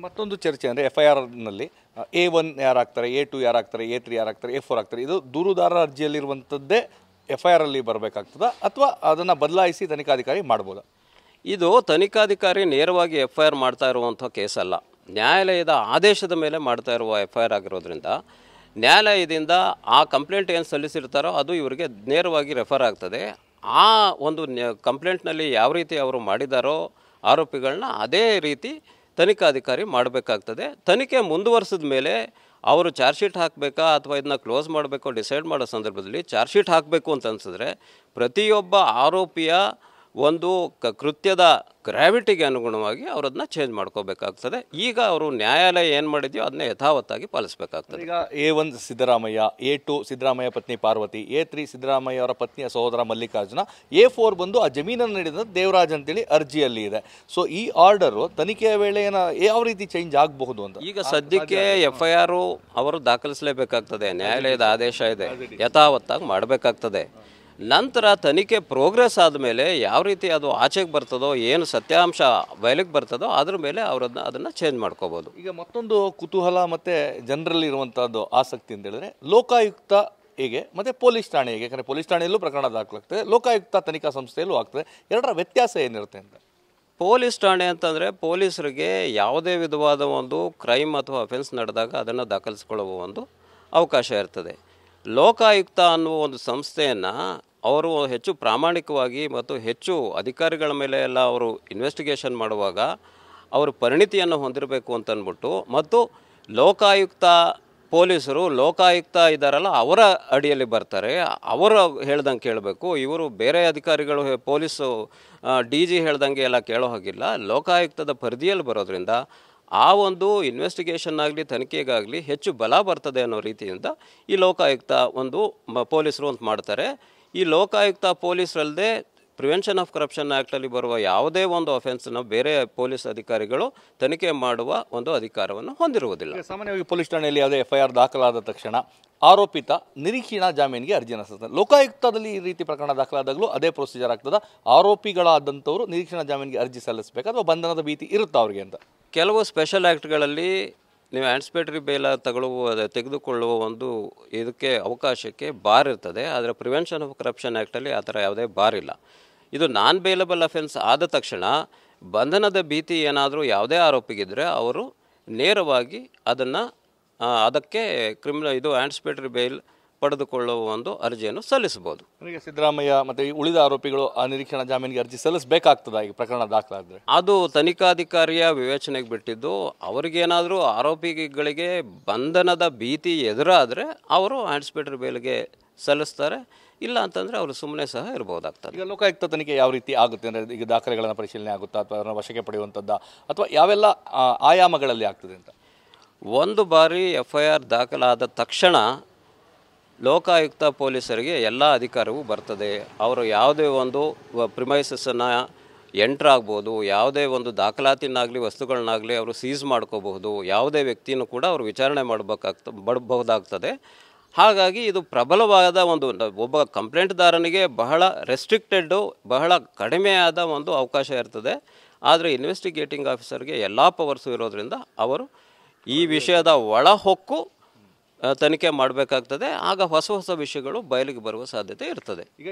ಮತ್ತೊಂದು ಚರ್ಚೆ ಅಂದರೆ FIR-ನಲ್ಲಿ A1 ಯಾರಾಗ್ತಾರೆ, A2 ಯಾರಾಗ್ತಾರೆ, A3 ಯಾರಾಗ್ತಾರೆ, A4 ಆಗ್ತಾರೆ, ಇದು ದೂರುದಾರರ ಅರ್ಜಿಯಲ್ಲಿರುವಂಥದ್ದೇ FIR-ಅಲ್ಲಿ ಬರಬೇಕಾಗ್ತದಾ ಅಥವಾ ಅದನ್ನು ಬದಲಾಯಿಸಿ ತನಿಖಾಧಿಕಾರಿ ಮಾಡ್ಬೋದಾ? ಇದು ತನಿಖಾಧಿಕಾರಿ ನೇರವಾಗಿ FIR ಮಾಡ್ತಾ ಇರುವಂಥ ಕೇಸ್ ಅಲ್ಲ. ನ್ಯಾಯಾಲಯದ ಆದೇಶದ ಮೇಲೆ ಮಾಡ್ತಾ ಇರುವ FIR ಆಗಿರೋದ್ರಿಂದ ನ್ಯಾಯಾಲಯದಿಂದ ಆ ಕಂಪ್ಲೇಂಟ್ ಏನು ಸಲ್ಲಿಸಿರ್ತಾರೋ ಅದು ಇವರಿಗೆ ನೇರವಾಗಿ ರೆಫರ್ ಆಗ್ತದೆ. ಆ ಒಂದು ಕಂಪ್ಲೇಂಟ್ನಲ್ಲಿ ಯಾವ ರೀತಿ ಅವರು ಮಾಡಿದಾರೋ ಆರೋಪಿಗಳನ್ನ ಅದೇ ರೀತಿ ತನಿಖಾಧಿಕಾರಿ ಮಾಡಬೇಕಾಗ್ತದೆ. ತನಿಖೆ ಮುಂದುವರಿಸಿದ ಮೇಲೆ ಅವರು ಚಾರ್ಜ್ ಶೀಟ್ ಹಾಕಬೇಕಾ ಅಥವಾ ಇದನ್ನ ಕ್ಲೋಸ್ ಮಾಡಬೇಕು ಡಿಸೈಡ್ ಮಾಡೋ ಸಂದರ್ಭದಲ್ಲಿ ಚಾರ್ಜ್ ಶೀಟ್ ಹಾಕಬೇಕು ಅಂತ ಅನಿಸಿದ್ರೆ ಪ್ರತಿಯೊಬ್ಬ ಆರೋಪಿಯ ಒಂದು ಕೃತ್ಯದ ಗ್ರಾವಿಟಿಗೆ ಅನುಗುಣವಾಗಿ ಅವರದನ್ನ ಚೇಂಜ್ ಮಾಡ್ಕೋಬೇಕಾಗ್ತದೆ. ಈಗ ಅವರು ನ್ಯಾಯಾಲಯ ಏನು ಮಾಡಿದೆಯೋ ಅದನ್ನ ಯಥಾವತ್ತಾಗಿ ಪಾಲಿಸಬೇಕಾಗ್ತದೆ. ಈಗ A1 ಸಿದ್ದರಾಮಯ್ಯ, A2 ಸಿದ್ದರಾಮಯ್ಯ ಪತ್ನಿ ಪಾರ್ವತಿ, A3 ಸಿದ್ದರಾಮಯ್ಯ ಅವರ ಪತ್ನಿಯ ಸಹೋದರ ಮಲ್ಲಿಕಾರ್ಜುನ, A4 ಬಂದು ಆ ಜಮೀನನ್ನು ನೀಡಿದ ದೇವರಾಜ್ ಅಂತೇಳಿ ಅರ್ಜಿಯಲ್ಲಿ ಇದೆ. ಸೊ ಈ ಆರ್ಡರು ತನಿಖೆಯ ವೇಳೆ ಯಾವ ರೀತಿ ಚೇಂಜ್ ಆಗಬಹುದು ಅಂತ ಈಗ ಸದ್ಯಕ್ಕೆ FIR ಅವರು ದಾಖಲಿಸಲೇಬೇಕಾಗ್ತದೆ. ನ್ಯಾಯಾಲಯದ ಆದೇಶ ಇದೆ, ಯಥಾವತ್ತಾಗಿ ಮಾಡಬೇಕಾಗ್ತದೆ. ನಂತರ ತನಿಖೆ ಪ್ರೋಗ್ರೆಸ್ ಆದಮೇಲೆ ಯಾವ ರೀತಿ ಅದು ಆಚೆಗೆ ಬರ್ತದೋ, ಏನು ಸತ್ಯಾಂಶ ಬಯಲಿಗೆ ಬರ್ತದೋ ಅದ್ರ ಮೇಲೆ ಅದನ್ನು ಚೇಂಜ್ ಮಾಡ್ಕೋಬೋದು. ಈಗ ಮತ್ತೊಂದು ಕುತೂಹಲ ಮತ್ತು ಜನರಲ್ಲಿ ಇರುವಂಥದ್ದು ಆಸಕ್ತಿ ಅಂತ ಹೇಳಿದ್ರೆ ಲೋಕಾಯುಕ್ತ ಹೇಗೆ ಮತ್ತು ಪೊಲೀಸ್ ಠಾಣೆ ಹೇಗೆ, ಯಾಕಂದರೆ ಪೊಲೀಸ್ ಠಾಣೆಯಲ್ಲೂ ಪ್ರಕರಣ ದಾಖಲಾಗ್ತದೆ, ಲೋಕಾಯುಕ್ತ ತನಿಖಾ ಸಂಸ್ಥೆಯಲ್ಲೂ ಆಗ್ತದೆ. ಎರಡರ ವ್ಯತ್ಯಾಸ ಏನಿರುತ್ತೆ ಅಂತ? ಪೊಲೀಸ್ ಠಾಣೆ ಅಂತಂದರೆ ಪೊಲೀಸರಿಗೆ ಯಾವುದೇ ವಿಧವಾದ ಒಂದು ಕ್ರೈಮ್ ಅಥವಾ ಅಫೆನ್ಸ್ ನಡೆದಾಗ ಅದನ್ನು ದಾಖಲಿಸ್ಕೊಳ್ಳುವ ಒಂದು ಅವಕಾಶ ಇರ್ತದೆ. ಲೋಕಾಯುಕ್ತ ಅನ್ನುವ ಒಂದು ಸಂಸ್ಥೆಯನ್ನು ಅವರು ಹೆಚ್ಚು ಪ್ರಾಮಾಣಿಕವಾಗಿ ಮತ್ತು ಹೆಚ್ಚು ಅಧಿಕಾರಿಗಳ ಮೇಲೆ ಎಲ್ಲ ಅವರು ಇನ್ವೆಸ್ಟಿಗೇಷನ್ ಮಾಡುವಾಗ ಅವರು ಪರಿಣಿತಿಯನ್ನು ಹೊಂದಿರಬೇಕು ಅಂತಂದ್ಬಿಟ್ಟು, ಮತ್ತು ಲೋಕಾಯುಕ್ತ ಪೊಲೀಸರು ಲೋಕಾಯುಕ್ತ ಇದ್ದಾರಲ್ಲ ಅವರ ಅಡಿಯಲ್ಲಿ ಬರ್ತಾರೆ, ಅವರು ಹೇಳ್ದಂಗೆ ಕೇಳಬೇಕು. ಇವರು ಬೇರೆ ಅಧಿಕಾರಿಗಳು ಪೊಲೀಸು DG ಹೇಳ್ದಂಗೆ ಎಲ್ಲ ಕೇಳೋ ಹಾಗಿಲ್ಲ. ಲೋಕಾಯುಕ್ತದ ಪರಿಧಿಯಲ್ಲಿ ಬರೋದ್ರಿಂದ ಆ ಒಂದು ಇನ್ವೆಸ್ಟಿಗೇಷನ್ ಆಗಲಿ ತನಿಖೆಗಾಗಲಿ ಹೆಚ್ಚು ಬಲ ಬರ್ತದೆ ಅನ್ನೋ ರೀತಿಯಿಂದ ಈ ಲೋಕಾಯುಕ್ತ ಒಂದು ಪೊಲೀಸರು ಅಂತ ಮಾಡ್ತಾರೆ. ಈ ಲೋಕಾಯುಕ್ತ ಪೊಲೀಸರಲ್ಲದೆ ಪ್ರಿವೆನ್ಷನ್ ಆಫ್ ಕರಪ್ಷನ್ ಆ್ಯಕ್ಟಲ್ಲಿ ಬರುವ ಯಾವುದೇ ಒಂದು ಅಫೆನ್ಸನ್ನು ಬೇರೆ ಪೊಲೀಸ್ ಅಧಿಕಾರಿಗಳು ತನಿಖೆ ಮಾಡುವ ಒಂದು ಅಧಿಕಾರವನ್ನು ಹೊಂದಿರುವುದಿಲ್ಲ. ಸಾಮಾನ್ಯವಾಗಿ ಪೊಲೀಸ್ ಠಾಣೆಯಲ್ಲಿ ಯಾವುದೇ FIR ದಾಖಲಾದ ತಕ್ಷಣ ಆರೋಪಿತ ನಿರೀಕ್ಷಣಾ ಜಾಮೀನಿಗೆ ಅರ್ಜಿಯನ್ನು ಸಲ್ಲಿಸ್ತಾರೆ. ಲೋಕಾಯುಕ್ತದಲ್ಲಿ ಈ ರೀತಿ ಪ್ರಕರಣ ದಾಖಲಾದಾಗಲೂ ಅದೇ ಪ್ರೊಸೀಜರ್ ಆಗ್ತದೆ. ಆರೋಪಿಗಳಾದಂಥವರು ನಿರೀಕ್ಷಣಾ ಜಾಮೀನಿಗೆ ಅರ್ಜಿ ಸಲ್ಲಿಸಬೇಕು ಅಥವಾ ಬಂಧನದ ಭೀತಿ ಇರುತ್ತಾ ಅವ್ರಿಗೆ ಅಂತ? ಕೆಲವು ಸ್ಪೆಷಲ್ ಆ್ಯಕ್ಟ್ಗಳಲ್ಲಿ ನೀವು ಆ್ಯಂಟಿಸಿಪೇಟರಿ ಬೇಲ ತೆಗೆದುಕೊಳ್ಳುವ ಒಂದು ಇದಕ್ಕೆ ಅವಕಾಶಕ್ಕೆ ಬಾರ್ ಇರ್ತದೆ. ಆದರೆ ಪ್ರಿವೆನ್ಷನ್ ಆಫ್ ಕರಪ್ಷನ್ ಆ್ಯಕ್ಟಲ್ಲಿ ಆ ಥರ ಯಾವುದೇ ಬಾರ್ ಇಲ್ಲ. ಇದು ನಾನ್ ಬೇಲಬಲ್ ಅಫೆನ್ಸ್ ಆದ ತಕ್ಷಣ ಬಂಧನದ ಭೀತಿ ಏನಾದರೂ ಯಾವುದೇ ಆರೋಪಿಗಿದ್ದರೆ ಅವರು ನೇರವಾಗಿ ಅದಕ್ಕೆ ಇದು ಆ್ಯಂಟಿಸಿಪೇಟರಿ ಬೇಲ್ ಪಡೆದುಕೊಳ್ಳುವ ಒಂದು ಅರ್ಜಿಯನ್ನು ಸಲ್ಲಿಸಬಹುದು. ಈಗ ಸಿದ್ದರಾಮಯ್ಯ ಮತ್ತು ಉಳಿದ ಆರೋಪಿಗಳು ಆ ನಿರೀಕ್ಷಣಾ ಜಾಮೀನಿಗೆ ಅರ್ಜಿ ಸಲ್ಲಿಸಬೇಕಾಗ್ತದ ಈ ಪ್ರಕರಣ ದಾಖಲಾದರೆ? ಅದು ತನಿಖಾಧಿಕಾರಿಯ ವಿವೇಚನೆಗೆ ಬಿಟ್ಟಿದ್ದು. ಅವರಿಗೇನಾದರೂ ಆರೋಪಿಗಳಿಗೆ ಬಂಧನದ ಭೀತಿ ಎದುರಾದರೆ ಅವರು ಆ್ಯಂಟಿಸಿಪೇಟರಿ ಬೇಲ್ಗೆ ಸಲ್ಲಿಸ್ತಾರೆ, ಇಲ್ಲ ಅಂತಂದರೆ ಅವರು ಸುಮ್ಮನೆ ಸಹ ಇರ್ಬೋದಾಗ್ತದೆ. ಈಗ ಲೋಕಾಯುಕ್ತ ತನಿಖೆ ಯಾವ ರೀತಿ ಆಗುತ್ತೆ ಅಂದರೆ ಈಗ ದಾಖಲೆಗಳನ್ನು ಪರಿಶೀಲನೆ ಆಗುತ್ತಾ ಅಥವಾ ಅದನ್ನು ವಶಕ್ಕೆ ಪಡೆಯುವಂಥದ್ದು ಅಥವಾ ಯಾವೆಲ್ಲ ಆಯಾಮಗಳಲ್ಲಿ ಆಗ್ತದೆ ಅಂತ? ಒಂದು ಬಾರಿ FIR ದಾಖಲಾದ ತಕ್ಷಣ ಲೋಕಾಯುಕ್ತ ಪೊಲೀಸರಿಗೆ ಎಲ್ಲ ಅಧಿಕಾರವೂ ಬರ್ತದೆ. ಅವರು ಯಾವುದೇ ಒಂದು ಪ್ರಿಮೈಸಸ್ಸನ್ನು ಎಂಟ್ರ್ ಆಗ್ಬೋದು, ಯಾವುದೇ ಒಂದು ದಾಖಲಾತಿನಾಗಲಿ ವಸ್ತುಗಳನ್ನಾಗಲಿ ಅವರು ಸೀಸ್ ಮಾಡ್ಕೋಬಹುದು, ಯಾವುದೇ ವ್ಯಕ್ತಿಯನ್ನು ಕೂಡ ಅವರು ವಿಚಾರಣೆ ಮಾಡಬಹುದಾಗ್ತದೆ. ಹಾಗಾಗಿ ಇದು ಪ್ರಬಲವಾದ ಒಬ್ಬ ಕಂಪ್ಲೇಂಟ್ದಾರನಿಗೆ ಬಹಳ ರೆಸ್ಟ್ರಿಕ್ಟೆಡ್ಡು, ಬಹಳ ಕಡಿಮೆಯಾದ ಒಂದು ಅವಕಾಶ ಇರ್ತದೆ. ಆದರೆ ಇನ್ವೆಸ್ಟಿಗೇಟಿಂಗ್ ಆಫೀಸರ್ಗೆ ಎಲ್ಲ ಪವರ್ಸು ಇರೋದ್ರಿಂದ ಅವರು ಈ ವಿಷಯದ ಒಳಹೊಕ್ಕು ತನಿಖೆ ಮಾಡಬೇಕಾಗ್ತದೆ. ಆಗ ಹೊಸ ಹೊಸ ವಿಷಯಗಳು ಬಯಲಿಗೆ ಬರುವ ಸಾಧ್ಯತೆ ಇರ್ತದೆ. ಈಗ